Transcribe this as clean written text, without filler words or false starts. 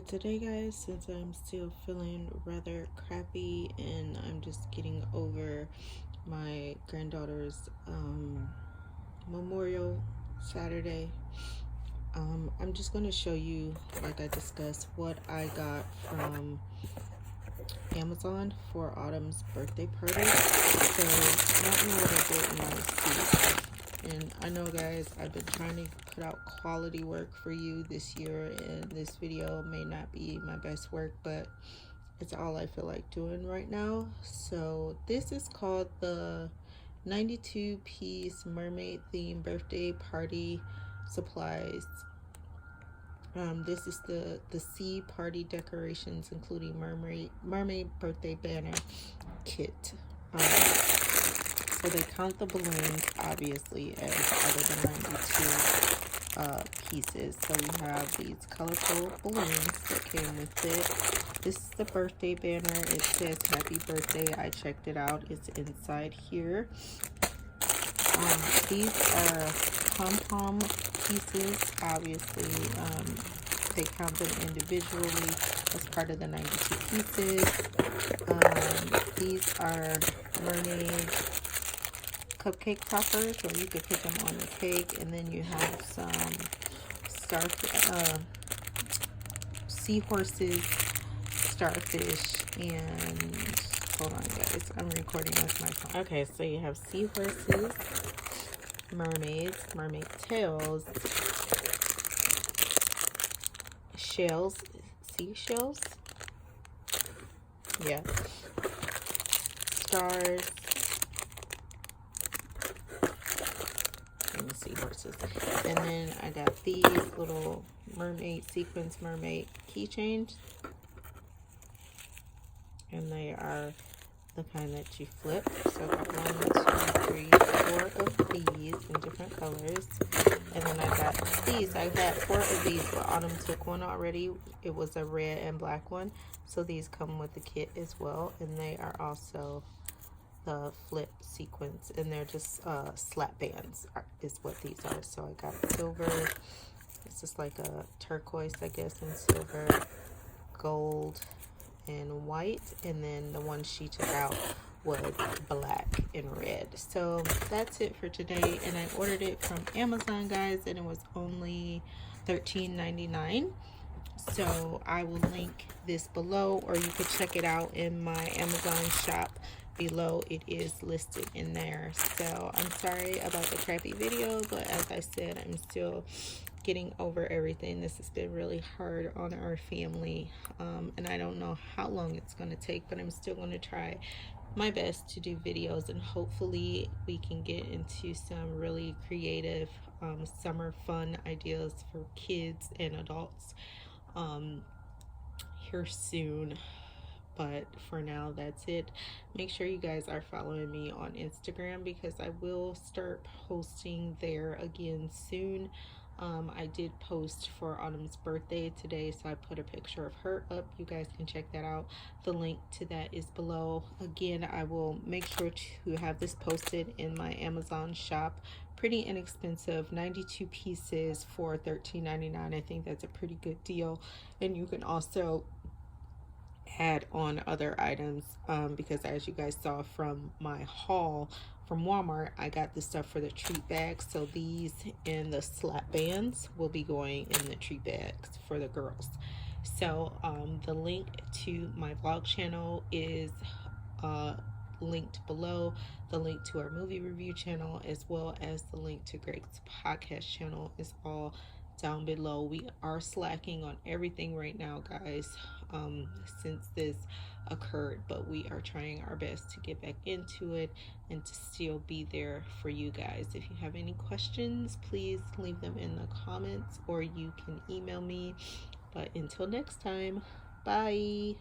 Today guys, since I'm still feeling rather crappy and I'm just getting over my granddaughter's Memorial Saturday, I'm just going to show you, like I discussed, what I got from Amazon for Autumn's birthday party. So I don't know what I did in my seat. And I know guys, I've been trying to put out quality work for you this year, and this video may not be my best work, but it's all I feel like doing right now. So this is called the 92-piece mermaid theme birthday party supplies. This is the sea party decorations, including mermaid birthday banner kit. So they count the balloons obviously as out of the 92 pieces. So we have these colorful balloons that came with it. This is the birthday banner. It says happy birthday. I checked it out. It's inside here. These are pom-pom pieces. Obviously, they count them individually as part of the 92 pieces. These are mermaid cupcake toppers, or you could put them on the cake. And then you have some seahorses, starfish, and hold on guys, I'm recording with my phone. Okay, so you have seahorses, mermaids, mermaid tails, shells, seashells, yeah, stars, and the seahorses. And then I got these little mermaid sequins, mermaid keychains, and they are the kind that you flip. So I got 1, 2, 3, 4 of these in different colors. And then I got these. I got 4 of these, but Autumn took one already. It was a red and black one. So these come with the kit as well. And they are also the flip sequins. And they're just slap bands is what these are. So I got silver. It's just like a turquoise, I guess, and silver, gold, and white. And then the one she took out was black and red. So that's it for today, and I ordered it from Amazon guys, and it was only $13.99. so I will link this below, or you could check it out in my Amazon shop below. It is listed in there. So I'm sorry about the crappy video, but as I said, I'm still getting over everything. This has been really hard on our family, and I don't know how long it's going to take, but I'm still going to try my best to do videos, and hopefully we can get into some really creative summer fun ideas for kids and adults here soon. But for now, that's it. Make sure you guys are following me on Instagram, because I will start posting there again soon. I did post for Autumn's birthday today, so I put a picture of her up. You guys can check that out. The link to that is below. Again, I will make sure to have this posted in my Amazon shop. Pretty inexpensive, 92 pieces for $13.99. I think that's a pretty good deal. And you can also add on other items, because as you guys saw from my haul from Walmart, I got the stuff for the treat bags. So these and the slap bands will be going in the treat bags for the girls. So the link to my vlog channel is linked below. The link to our movie review channel, as well as the link to Greg's podcast channel, is all down below. We are slacking on everything right now guys, since this occurred, but we are trying our best to get back into it and to still be there for you guys. If you have any questions, please leave them in the comments, or you can email me. But until next time, bye.